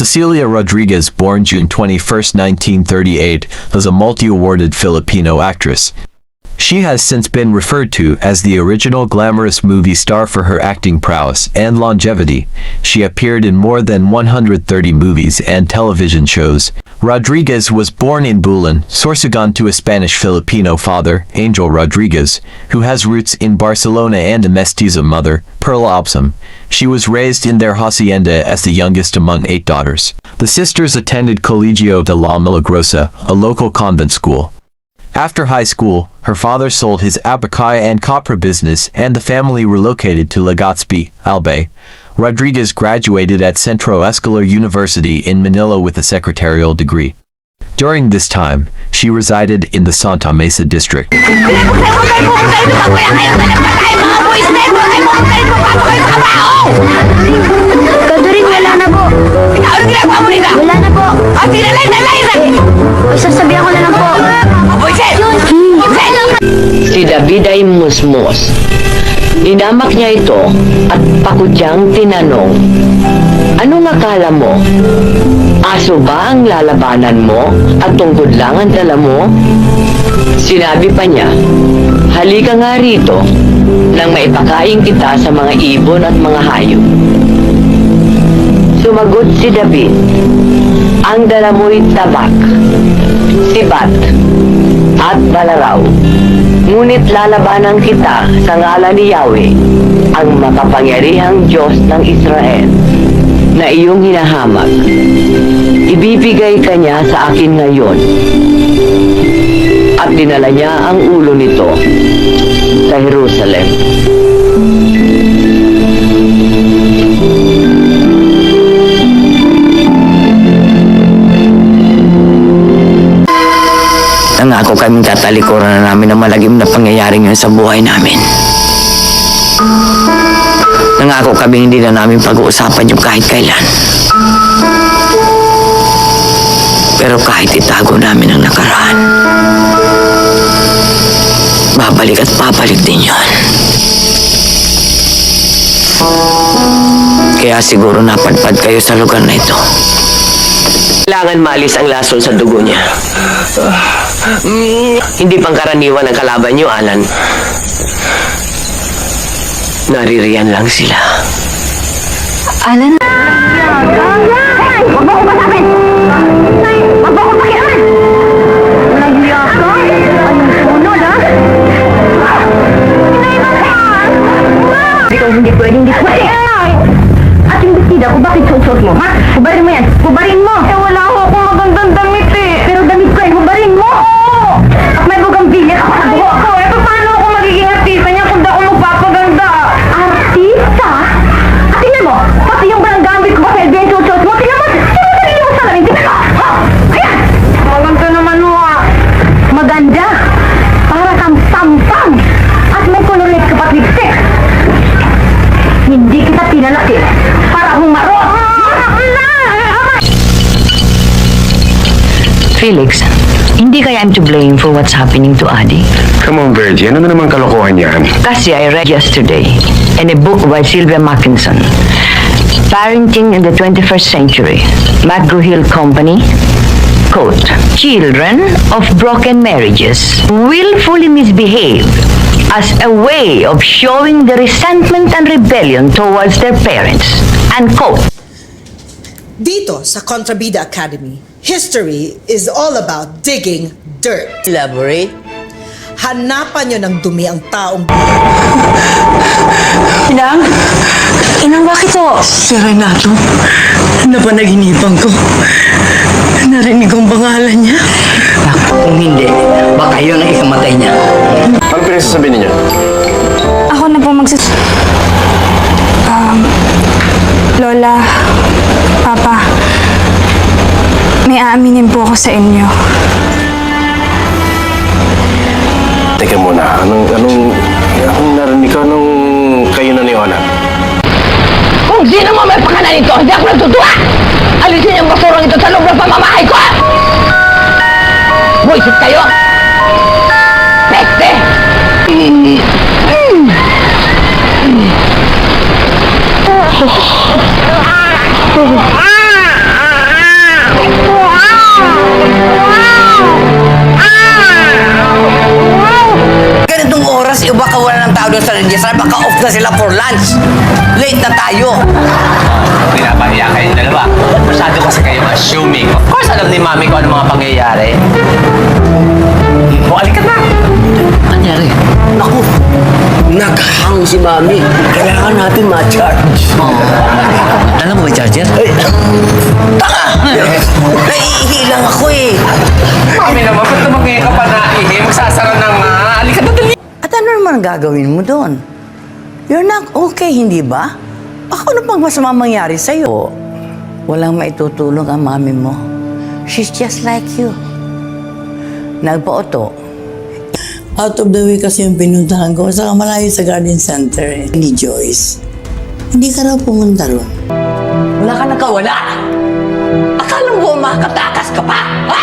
Cecilia Rodriguez, born June 21, 1938, was a multi-awarded Filipino actress. She has since been referred to as the original glamorous movie star for her acting prowess and longevity. She appeared in more than 130 movies and television shows. Rodriguez was born in Bulan, Sorsogon to a Spanish-Filipino father, Angel Rodriguez, who has roots in Barcelona, and a mestiza mother, Perla Obsum. She was raised in their hacienda as the youngest among 8 daughters. The sisters attended Colegio de la Milagrosa, a local convent school. After high school, her father sold his abacay and copra business and the family relocated to Legazpi, Albay. Rodriguez graduated at Centro Escolar University in Manila with a secretarial degree. During this time, she resided in the Santa Mesa district. Kaduring, wala na po. Wala na po. Sasabihan ko na lang po. Si David ay musmos. Inamak niya ito at pakudyang tinanong, "Anong akala mo? Aso ba ang lalabanan mo at tungkod lang ang dala mo?" Sinabi pa niya, "Halika nga rito nang maipakain kita sa mga ibon at mga hayop." Sumagot si David, "Ang dala mo'y tabak, sibat, at balaraw. Ngunit lalabanan kita sa ngalan ni Yahweh, ang makapangyarihang Diyos ng Israel, na iyong hinahamag. Ibibigay ka niya sa akin ngayon." At dinala niya ang ulo nito sa Jerusalem. Nangako kaming tatalikuran na namin ang malagim na pangyayari ngayon sa buhay namin. Nangako kaming hindi na namin pag-uusapan yung kahit kailan. Pero kahit itago namin ang nakaraan, babalik at babalik din yun. Kaya siguro napadpad kayo sa lugar na ito. Kailangan malis ang lason sa dugo niya. Hindi pangkaraniwan ang kalaban niyo, Alan. Naririyan lang sila. Alan? Huwag mo ko masapin! Huwag mo ko pakiaman! Nahiya ka? Anong sunod, ha? Ikaw hindi pwedeng disputin. At yung bestida ko, bakit suot mo, ha? Hubarin mo yan! Hubarin mo! Wala ko akong magandang damit, eh! Pero damit ko, hubarin mo! At may bugambilya ako sa buho ko, eh! Paano ako magiging artista niya kung di ako magpapaganda? Artista? At tingnan mo, pati yung barang gamit ko sa LBN suot mo, tingnan mo! Tingnan mo sa salamin, tingnan mo! Ha? Ayan! Maganda naman mo, ha? Maganda! Para kang sampang! At may coloret ka pat lipstick! Hindi kita pinalaki para humarot! Felix, hindi kaya I'm to blame for what's happening to Adi? Come on, Virgie. Ano na naman kalokohan yan? Kasi I read yesterday in a book by Sylvia Mackinson, Parenting in the 21st Century, McGraw-Hill Company, quote, "Children of broken marriages willfully misbehave as a way of showing the resentment and rebellion towards their parents," unquote. Dito sa Contrabida Academy, history is all about digging dirt. Elaborate. Hanapan nyo ng dumi ang taong... Inang? Inang, bakit to? Si Renato, napanaginipan ko. Narinig ang pangalan niya. Kung hindi, baka yun ang ikamatay niya. Ano pinagsasabi ninyo? Ako na po Lola, Papa, may aaminin po ako sa inyo. Teka muna, anong narinig ka nung kayo na ni Ona? Kung sino mo may pakana nito, hindi ako natutuwa! Alisin yung basurang ito sa loob ng pamamahay ko! Buisit kayo! Peste! na sila for lunch. Late na tayo. Pinapahiya kayong dalawa. Masyado kasi kayo assuming. Of course, alam ni Mami kung ano mga pangyayari. O, alikat na! Anyari? Naku, naghang si Mami. Kailangan natin ma-charge. Alam mo ba, charger? Taka! Naiihi lang ako eh. Mami naman, ba't tumangin ka pa na ihi? Magsasara na nga. Alikat na dali! At ano naman ang gagawin mo doon? You're not okay, hindi ba? Baka ano pang masama mangyari sa'yo? Walang maitutulong ang mami mo. She's just like you. Nagpa-auto. Out of the way kasi yung pinuntahan ko. Saka malayo sa garden center ni Joyce. Hindi ka raw pumunta ron. Wala ka nakawala. Akala mo makatakas ka pa? Ha?